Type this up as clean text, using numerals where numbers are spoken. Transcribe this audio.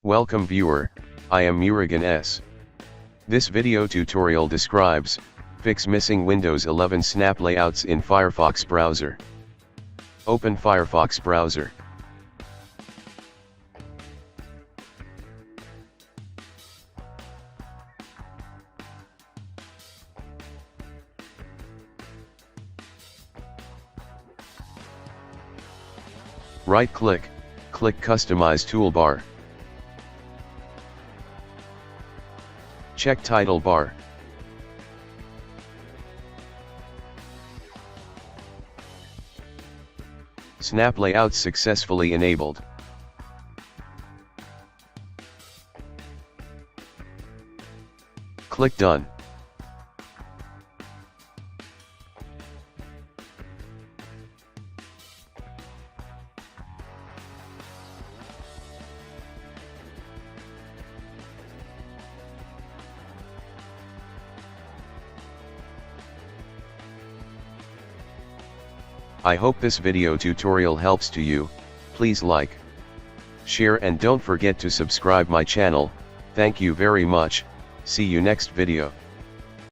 Welcome viewer, I am Murugan S. This video tutorial describes, fix missing Windows 11 snap layouts in Firefox browser. Open Firefox browser. Right-click, click Customize toolbar. Check title bar. Snap layouts successfully enabled. Click Done. I hope this video tutorial helps to you. Please like, share and don't forget to subscribe my channel. Thank you very much. See you next video.